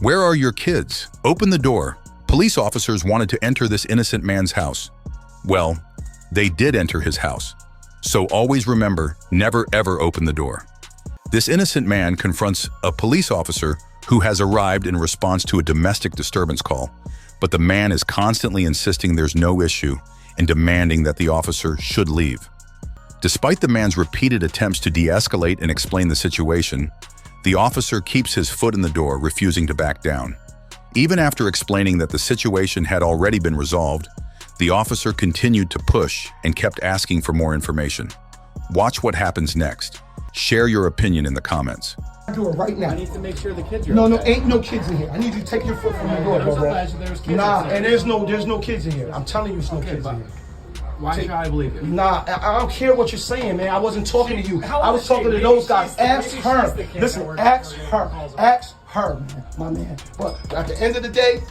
Where are your kids? Open the door. Police officers wanted to enter this innocent man's house. Well, they did enter his house. So always remember, never ever open the door. This innocent man confronts a police officer who has arrived in response to a domestic disturbance call, but the man is constantly insisting there's no issue and demanding that the officer should leave. Despite the man's repeated attempts to de-escalate and explain the situation, the officer keeps his foot in the door, refusing to back down. Even after explaining that the situation had already been resolved, the officer continued to push and kept asking for more information. Watch what happens next. Share your opinion in the comments. Do it right now. I need to make sure the kids are No, okay. no, ain't no kids in here. I need you to take your foot from the door, bro. Nah, and there's no kids in here. I'm telling you, there's no kids in here. Why should I believe you? Nah, I don't care what you're saying, man. I wasn't talking to you. I was talking to those guys. Ask her. Listen, ask her. Ask her, man, my man. But at the end of the day,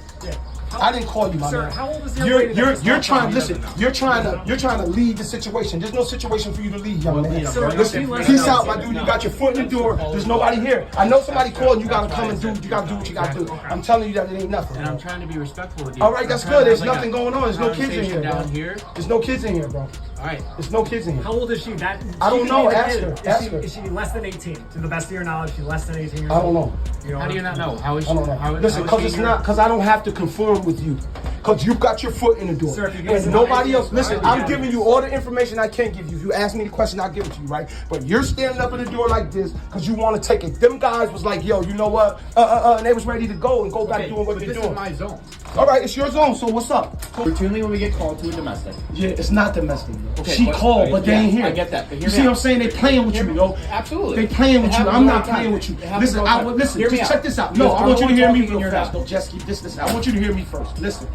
I didn't call you, my man. How old is your You're trying. Listen, you're trying to leave the situation. There's no situation for you to leave, young man. Listen, peace out, my dude. You got your foot in the door. There's nobody here. I know somebody called. You gotta come and do. You gotta do what you gotta do. I'm telling you that it ain't nothing. And I'm trying to be respectful with you. All right, that's good. There's nothing going on. There's no kids in here, bro. Down here. There's no kids in here, bro. All right. There's no kids in here. How old is she? I don't know. Ask her. Ask her. Is she less than 18? To the best of your knowledge, she's less than 18 years I don't old? know. How do you not know? How is she? I don't know. Listen, how because is it's she not. Because I don't have to conform with you. Because you got your foot in the door. Sir, if you give us and an nobody idea, else. Listen, I I'm would giving you all the information I can give you. If you ask me the question, I'll give it to you, right? But you're standing up in the door like this because you want to take it. Them guys was like, yo, you know what? And they was ready to go and go back doing what they're this doing. is my zone. All right, it's your zone. So what's up? Routinely when we get called to a domestic. Yeah, it's not domestic. Okay, She called, but they ain't here. I get that. But You see what I'm saying? They playing with you, yo. Absolutely. They playing with you. I'm not playing with you. Listen, listen. Hear me Just out. check this out. There's No, I want you to hear me talking in real your fast. mouth. No, just keep this. Listen, I want you to hear me first. Listen,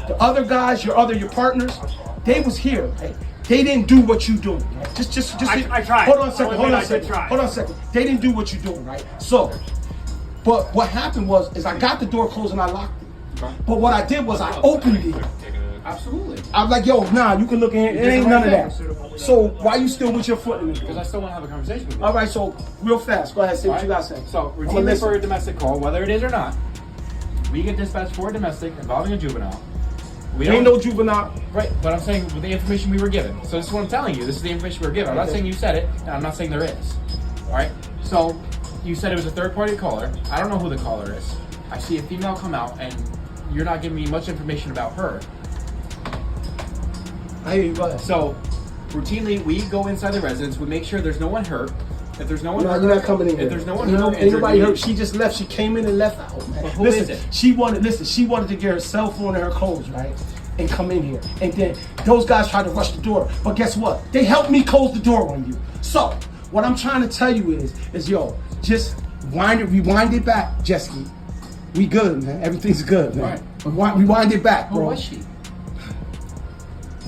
the other guys, your partners, they was here. Right? They didn't do what you doing. Right? Just. I tried. Hold on a second. I'll Hold on admit a I did second. try. Hold on a second. They didn't do what you doing, right? So, but what happened was I got the door closed and I locked it. But what I did was I opened it. Absolutely. I'm like, yo, nah, you can look in here. It ain't none of that. So why you still with your foot in it? Because I still want to have a conversation with you. All right, so real fast, go ahead, say what you got to say. So, I'ma routinely listen. for a domestic call, whether it is or not, we get dispatched for a domestic involving a juvenile. We Ain't no juvenile. Right, but I'm saying with the information we were given. So this is what I'm telling you. This is the information we were given. I'm not saying you said it, and I'm not saying there is. All right. So you said it was a third-party caller. I don't know who the caller is. I see a female come out, and you're not giving me much information about her. I hear you, go ahead. So routinely, we go inside the residence. We make sure there's no one hurt. If there's no one No, hurt, you're not coming in here. If there's no one ain't hurt, ain't nobody hurt. She just left. She came in and left out, man. But who listen, is it? she wanted to get her cell phone and her clothes, right? And come in here. And then those guys tried to rush the door. But guess what? They helped me close the door on you. So what I'm trying to tell you is yo, just rewind it back, Jesky. We good, man. Everything's good, man. Right. Rewind it back, Who bro. was she?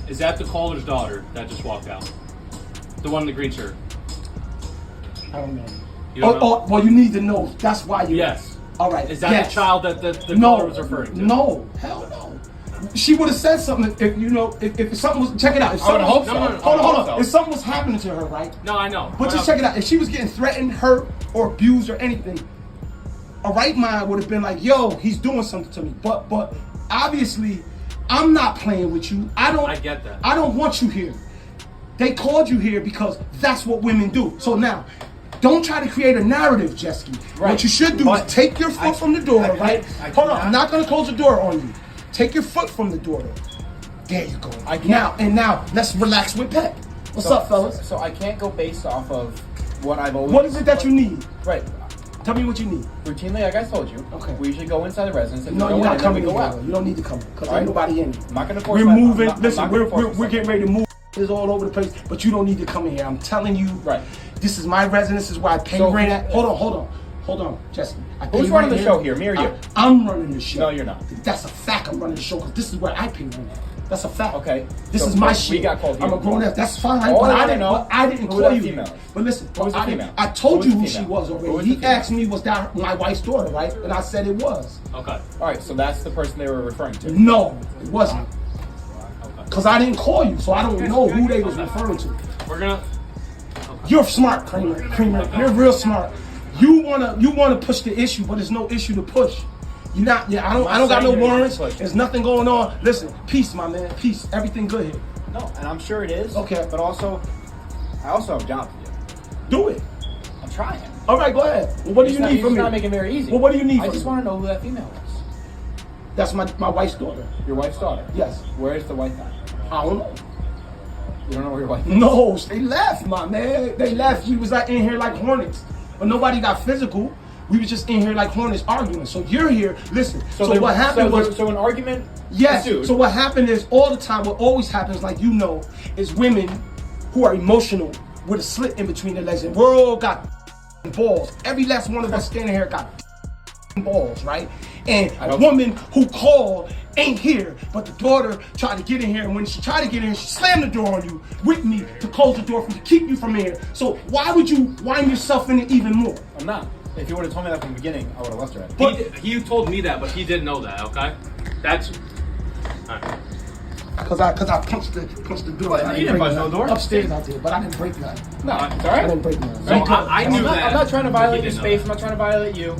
Is that the caller's daughter that just walked out? The one in the green shirt? I don't know. You don't know? Well, you need to know. That's why you. Yes. All right. Is that yes. the child that the No, caller was referring to? No, hell no. She would have said something if something was. Check it out. If I would something, hope so. Hold on, hold on. If something was happening to her, right? No, I know. But just check it out. If she was getting threatened, hurt, or abused, or anything, a right mind would have been like, "Yo, he's doing something to me." But obviously, I'm not playing with you. I get that. I don't want you here. They called you here because that's what women do. So now, don't try to create a narrative, Jesky. Right. What you should do But is take your foot from the door, I right? can't- Hold on, I'm not gonna close the door on you. Take your foot from the door. There you go. I can't- Now let's relax with Pep. What's up, fellas? So I can't go based off of what I've always. What is it that you need? Right. Tell me what you need. Routinely, like I told you, Okay. we usually go inside the residence and No, go you're in not and then we coming go in out. here. You don't need to come because All ain't right. nobody in here. I'm not gonna force We're my- moving. I'm Listen, not gonna force we're myself. getting ready to move. It's all over the place, but you don't need to come in here. I'm telling you. Right. This is my residence. This is where I pay So- rent at. Hold on, Jesse. I pay Who's running rent the show here, me or you? I'm running the show. No, you're not. That's a fact. I'm running the show because this is where I pay rent at. That's a fact. Okay. This So is my we shit. got called I'm here. a grown ass. That's fine. All But I I didn't. know, But I didn't who call that you. female? But listen, Who was the I didn't- female? I told Who you was who the she female? was Who already. was the He female? asked me, was that my wife's daughter, right? And I said it was. Okay. All right, so that's the person they were referring to. No, it wasn't. Okay. Because I didn't call you, so I don't know who they was referring to. We're gonna. You're smart, Kramer. You're real smart. You wanna push the issue, but there's no issue to push. You not? Yeah, I don't got no warrants. There's nothing going on. Listen, peace, my man. Peace. Everything good here. No, and I'm sure it is. Okay. But also, I also have a job to do. Do it. I'm trying. All right, go ahead. Well, what do you need from me? It's not making it very easy. Well, what do you need from me? I just want to know who that female was. That's my wife's daughter. Your wife's daughter? Yes. Where's the wife at? I don't know. You don't know where your wife is? No, they left, my man. They left. We was like in here like hornets. But nobody got physical. We was just in here like hornets arguing. So you're here. Listen. So what happened was... So an argument Yes. ensued. So what happened is all the time, what always happens, like you know, is women who are emotional with a slit in between their legs. And we're all got balls. Every last one of us standing here got balls, right? And a woman who called ain't here, but the daughter tried to get in here, and when she tried to get in, she slammed the door on you with me to close the door to keep you from here. So why would you wind yourself in it even more? I'm not. If you would have told me that from the beginning, I would have left her at it. But He told me that, but he didn't know that. Okay, that's. Cause I punched the door. What? I You didn't punch nothing. no door? Upstairs I did, but I didn't break nothing. No, it's I alright. didn't break nothing. So I knew that. I'm not trying to violate He your didn't know space. that. I'm not trying to violate you.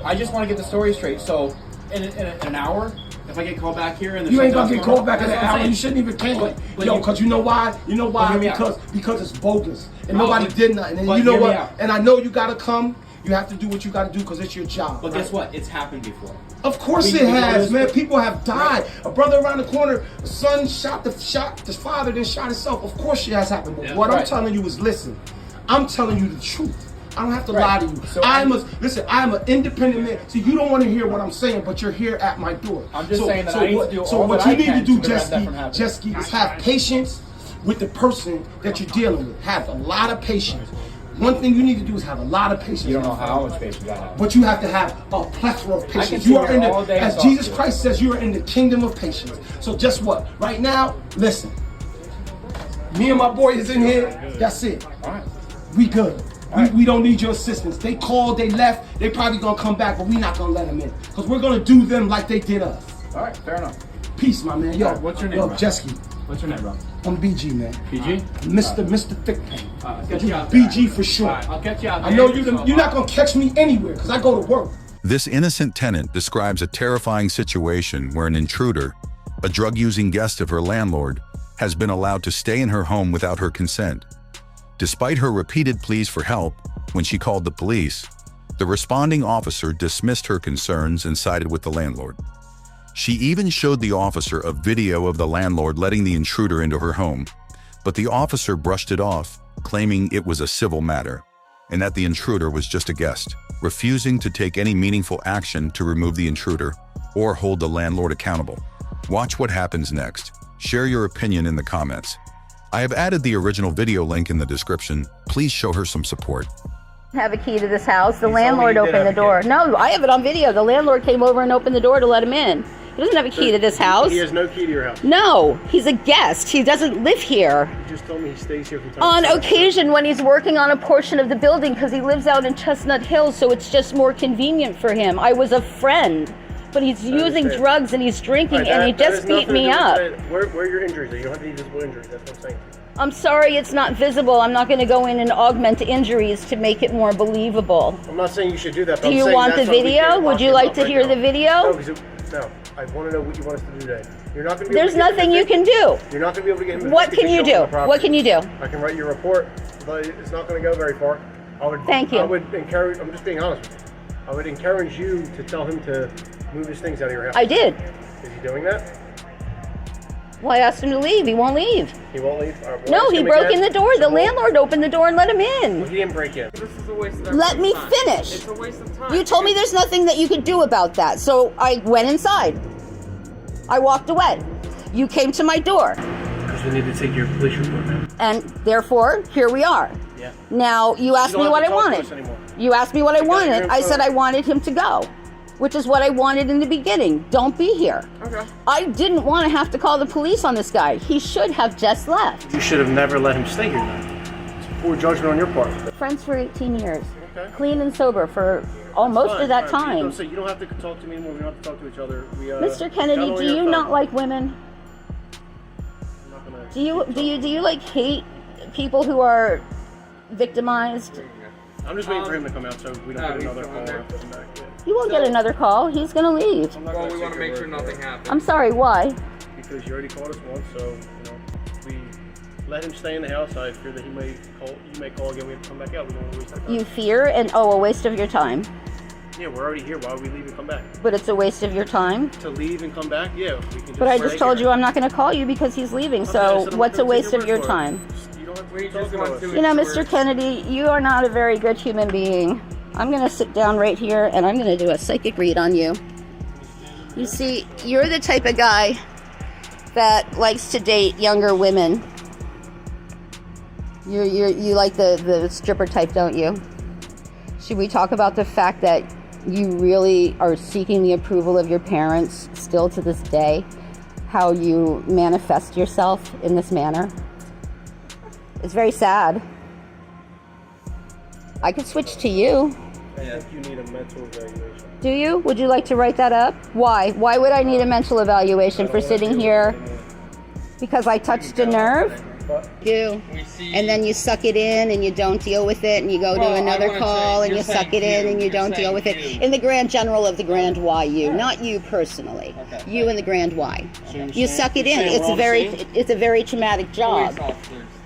I just want to get the story straight. So, in an hour, if I get called back here and the You ain't gonna shutdown's get going called back on, in an that's what I'm hour. You saying. shouldn't even came. But Yo, you- because you know why? You know why? hear me out. Because it's bogus. And No, nobody but- did nothing. And but you know hear me what? out. And I know you gotta come. You have to do what you gotta do because it's your job. But right? guess what? It's happened before. Of course We it know has, this, man. but- People have died. A brother around the corner, a son shot the father, then shot himself. Of course it has happened. But Yeah. what I'm Right. telling you is, listen, I'm telling you the truth. I don't have to lie to you. So I am an independent man. So you don't want to hear what I'm saying, but you're here at my door. I'm just saying that I need to do So all what that you I need to can do, to prevent that from happening. Jesky, is have patience with the person that you're dealing with. Have a lot of patience. One thing you need to do is have a lot of patience. You don't know how much patience I have. But you have to have a plethora of can patience. sit You are here in all day as and Jesus talk to you. Christ says, you are in the kingdom of patience. So just what? Right now, listen. Me and my boy is in here. That's it. All right. We good. We don't need your assistance. They called, they left. They probably gonna come back, but we not gonna let them in. Because we're gonna do them like they did us. All right. Fair enough. Peace, my man. Yo, All right, what's your name, Yo, bro? Jesky. What's your name, bro? I'm BG, man. PG. Mr. Thick Pain. I'll catch you out there. BG for sure. All right, I'll catch you out I there. know you're not gonna catch me anywhere, because I go to work. This innocent tenant describes a terrifying situation where an intruder, a drug-using guest of her landlord, has been allowed to stay in her home without her consent. Despite her repeated pleas for help, when she called the police, the responding officer dismissed her concerns and sided with the landlord. She even showed the officer a video of the landlord letting the intruder into her home, but the officer brushed it off, claiming it was a civil matter and that the intruder was just a guest, refusing to take any meaningful action to remove the intruder or hold the landlord accountable. Watch what happens next. Share your opinion in the comments. I have added the original video link in the description. Please show her some support. Have a key to this house. The landlord opened the door. No, I have it on video. The landlord came over and opened the door to let him in. He doesn't have a key to this house. He has no key to your house. No, he's a guest. He doesn't live here. You just told me he stays here from time On to time. occasion when he's working on a portion of the building because he lives out in Chestnut Hill, so it's just more convenient for him. I was a friend, but he's using understand. drugs and he's drinking Alright, and he that has just beat nothing to me do with up. that. Where are your injuries? You don't have any visible injuries. That's what I'm saying. I'm sorry it's not visible. I'm not going to go in and augment injuries to make it more believable. I'm not saying you should do that. But Do I'm you saying want that's the something we video? can't Would you talk like to about hear right the now. video? No, I want to know what you want us to do today. You're not going to be. There's able to get nothing him you can do. You're not going to be able to get him. What can you do? What can you do? I can write your report, but it's not going to go very far. Thank you. I would encourage. I'm just being honest with you. I would encourage you to tell him to move his things out of your house. I did. Is he doing that? Well, I asked him to leave. He won't leave. He won't leave. All right, we'll No, ask he him broke again. in the door. The So we'll- landlord opened the door and let him in. He didn't break in. This is a waste of Let me time. finish. It's a waste of time. You told me there's nothing that you could do about that, so I went inside. I walked away. You came to my door, Because we need to take your police report now. and therefore, here we are. Yeah. Now, you asked don't me have what to I talk to wanted. us anymore. You asked me what I got your wanted. I info. said I wanted him to go, which is what I wanted in the beginning. Don't be here. Okay. I didn't want to have to call the police on this guy. He should have just left. You should have never let him stay here then. It's poor judgment on your part. Friends for 18 years. Okay. Clean and sober for most Fine, of that fine. time. So you don't have to talk to me anymore. We don't have to talk to each other. Mr. Kennedy, do you not like women? I'm not gonna Do you like hate people who are victimized? I'm just waiting for him to come out so we don't get he's another still call in there. after the back. Yeah. You won't get another call. He's gonna leave. Well, we want to make sure nothing happens. I'm sorry, why? Because you already called us once, so we let him stay in the house. I fear that he may call. You may call again. We have to come back out. We don't want to waste our time. You fear and a waste of your time. Yeah, we're already here. Why would we leave and come back? But it's a waste of your time. To leave and come back? Yeah, we can just. But I just told you I'm not going to call you because he's leaving. So what's a waste of your time? You don't have to We talk just to want us. to You know, ensure- Mr. Kennedy, you are not a very good human being. I'm going to sit down right here and I'm going to do a psychic read on you. You see, you're the type of guy that likes to date younger women. You like the stripper type, don't you? Should we talk about the fact that you really are seeking the approval of your parents still to this day? How you manifest yourself in this manner? It's very sad. I could switch to you. I think you need a mental evaluation. Do you? Would you like to write that up? Why? Why would I need a mental evaluation for sitting here? Because I touched a nerve? You. And then you suck it in and you don't deal with it and you go to another call and you suck it in and you don't deal with it. In the grand general of the grand why you, not you personally. You and the grand why. You suck it in. It's a very traumatic job.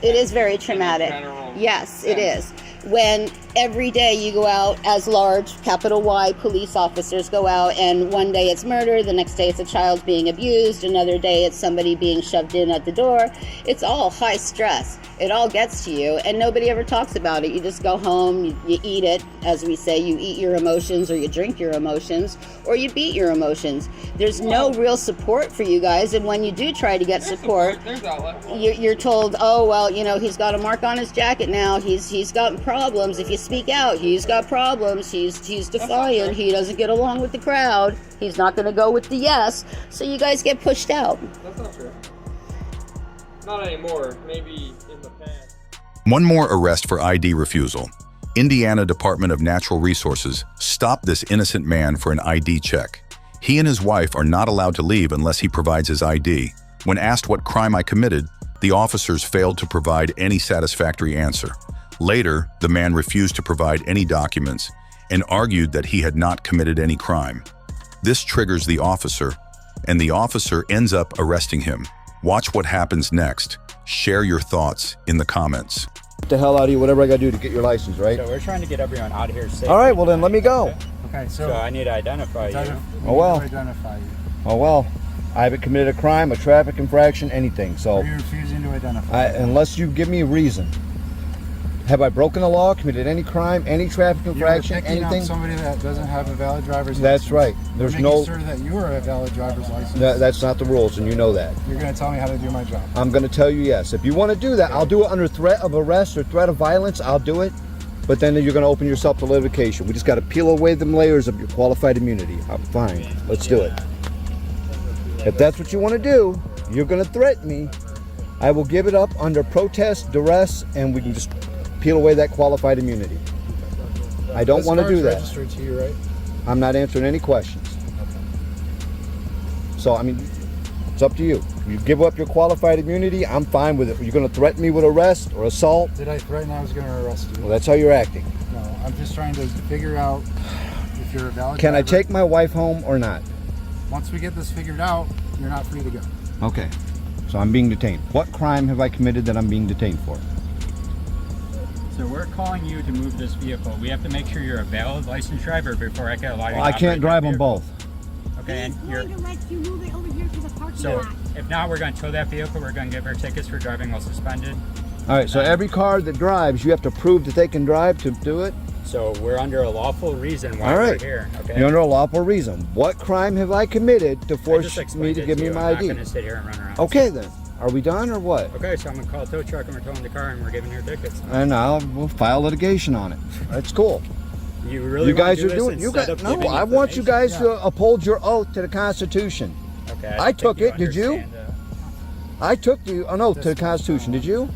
It is very traumatic. Yes, it is. When every day you go out as large, capital Y, police officers go out, and one day it's murder, the next day it's a child being abused, another day it's somebody being shoved in at the door. It's all high stress. It all gets to you, and nobody ever talks about it. You just go home, you eat it, as we say, you eat your emotions, or you drink your emotions, or you beat your emotions. There's no real support for you guys, and when you do try to get support, you're told, oh, well, you know, he's got a mark on his jacket now, he's got problems. If you speak out, he's got problems, he's defiant, he doesn't get along with the crowd, he's not going to go with the yes, so you guys get pushed out. That's not true. Not anymore. Maybe in the past. One more arrest for ID refusal. Indiana Department of Natural Resources stopped this innocent man for an ID check. He and his wife are not allowed to leave unless he provides his ID. When asked what crime I committed, the officers failed to provide any satisfactory answer. Later, the man refused to provide any documents and argued that he had not committed any crime. This triggers the officer, and the officer ends up arresting him. Watch what happens next. Share your thoughts in the comments. Get the hell out of you, whatever I gotta do to get your license, right? So we're trying to get everyone out of here safe. All right, well then let me go. Okay, so I need to identify you. Oh well. Identify you. Oh well. I haven't committed a crime, a traffic infraction, anything. So Are you refusing to identify? unless you give me a reason. Have I broken the law, committed any crime, any traffic infraction, You're picking anything? up somebody that doesn't have a valid driver's license. That's right. There's We're no. making sure that you are a valid driver's license. That's not the rules, and you know that. You're going to tell me how to do my job. I'm going to tell you yes. If you want to do that, I'll do it under threat of arrest or threat of violence. I'll do it. But then you're going to open yourself to litigation. We just got to peel away them layers of your qualified immunity. I'm fine. Let's do it. If that's what you want to do, you're going to threaten me. I will give it up under protest, duress, and we can just peel away that qualified immunity. I don't want to do that. Registered to you, right? I'm not answering any questions. So, I mean, it's up to you. You give up your qualified immunity, I'm fine with it. You're going to threaten me with arrest or assault? Did I threaten I was going to arrest you? Well, that's how you're acting. No, I'm just trying to figure out if you're a valid Can I driver. take my wife home or not? Once we get this figured out, you're not free to go. Okay. So I'm being detained. What crime have I committed that I'm being detained for? So we're calling you to move this vehicle. We have to make sure you're a valid licensed driver before I can allow you to I can't operate drive that them vehicle. both. Okay, and you're, going to let you move it over here to the parking so lot. if not, we're going to tow that vehicle. We're going to give her tickets for driving while suspended. All right, so every car that drives, you have to prove that they can drive to do it? So we're under a lawful reason why All right. we're here. Okay. You're under a lawful reason. What crime have I committed to I force just me explained to it give me you. my I'm ID? not going to sit here and run around. Okay then. Are we done or what? Okay, so I'm going to call a tow truck and we're towing the car and we're giving her tickets. And we'll file litigation on it. That's cool. You really You guys want to do are this doing. You instead got of no. giving I want you information? guys to uphold your oath to the Constitution. Okay. I took think it. Did you? understand, I took an oath to the Constitution. Did you?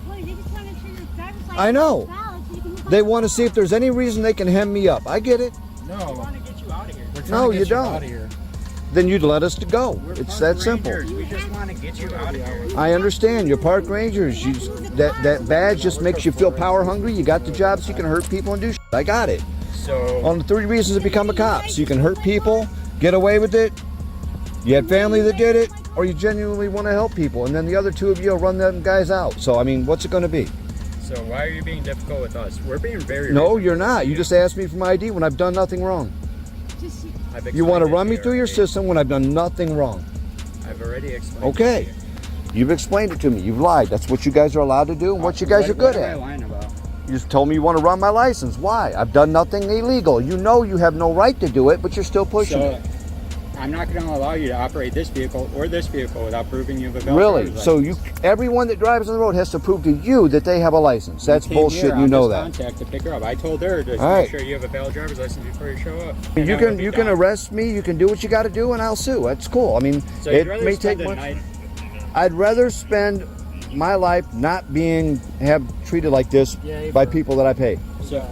Well, they just want to make sure your driver's license I know. is valid so you can move They on. want to see if there's any reason they can hem me up. I get it. No. We want to get you out of here. We're trying No, to you get don't. out of here. Then you'd let us to go. We're It's park that simple. rangers. We just want to get you out of here. I understand. You're park rangers. That badge just makes you feel power hungry. You got the job so you can hurt people and do shit. I got it. So on the 3 reasons to become a cop. So you can hurt people, get away with it, you had family that did it, or you genuinely want to help people. And then the other 2 of you will run them guys out. So, I mean, what's it going to be? So why are you being difficult with us? We're being very No, you're not. You just asked me for my ID when I've done nothing wrong. You want to run me through your system when I've done nothing wrong. I've already explained. Okay. You've explained it to me. You've lied. That's what you guys are allowed to do and what you guys are good What am I at. lying about? You just told me you want to run my license. Why? I've done nothing illegal. You know you have no right to do it, but you're still pushing it. I'm not going to allow you to operate this vehicle or this vehicle without proving you have a valid Really? driver's So license. everyone that drives on the road has to prove to you that they have a license. That's You came bullshit. here You on know this that. contact to pick her up. I told her to All right. make sure you have a valid driver's license before you show up. You can arrest me. You can do what you got to do, and I'll sue. That's cool. I mean, So you'd it rather may spend take the much. night. I'd rather spend my life not being treated like this by people that I pay. So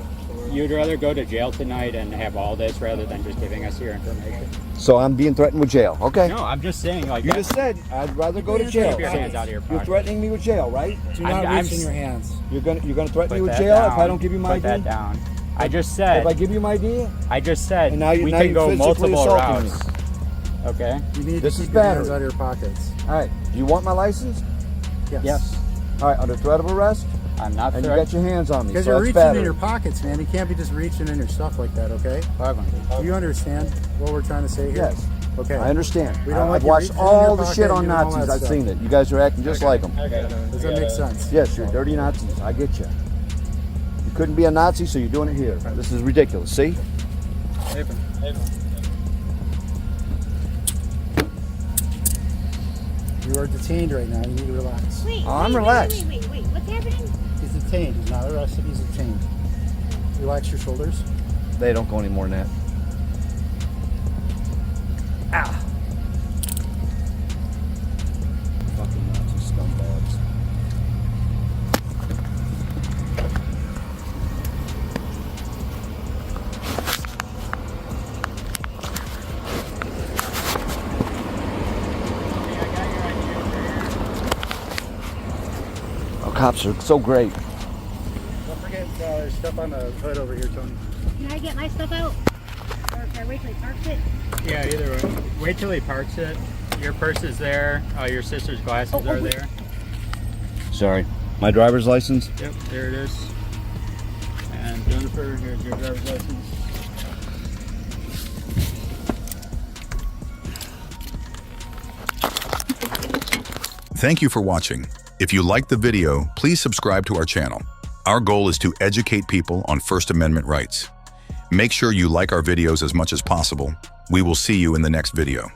you'd rather go to jail tonight and have all this rather than just giving us your information? So I'm being threatened with jail. Okay. No, I'm just saying, like You just said I'd rather go to jail. Keep your hands out of your You're pocket. threatening me with jail, right? Do not reach in your hands. You're gonna threaten me Put with that jail if I down. don't give you my Put ID. that down. I just said. If I give you my ID, I just said and now we now can you're go physically multiple assaulting routes. me. Okay. You need This to is keep your hands battery. out of your pockets. All right. Do you want my license? Yes. All right. Under threat of arrest, I'm not. and you got your hands on me. Because so you're that's reaching battery. in your pockets, man. You can't be just reaching in your stuff like that, okay? 500. Do you understand what we're trying to say here? Yes. Okay. I understand. We don't I've like you watched reaching in all your the pocket shit and on doing all Nazis. that I've stuff. seen it. You guys are acting just like them. Does that make sense? Yes, you're dirty Nazis. I get you. You couldn't be a Nazi, so you're doing it here. This is ridiculous. See? You are detained right now. You need to relax. Wait, I'm wait, relaxed. Wait, what's happening? He's detained. He's not arrested. He's detained. Relax your shoulders. They don't go any more than that. Ah. Fucking Nazi scumbags. Oh, cops are so great. Don't forget there's stuff on the hood over here, Tony. Can I get my stuff out? Or can I wait till he parks it? Yeah, either way. Wait till he parks it. Your purse is there. Your sister's glasses are there. Sorry. My driver's license? Yep, there it is. And Jennifer, here's your driver's license. Thank you for watching. If you liked the video, please subscribe to our channel. Our goal is to educate people on First Amendment rights. Make sure you like our videos as much as possible. We will see you in the next video.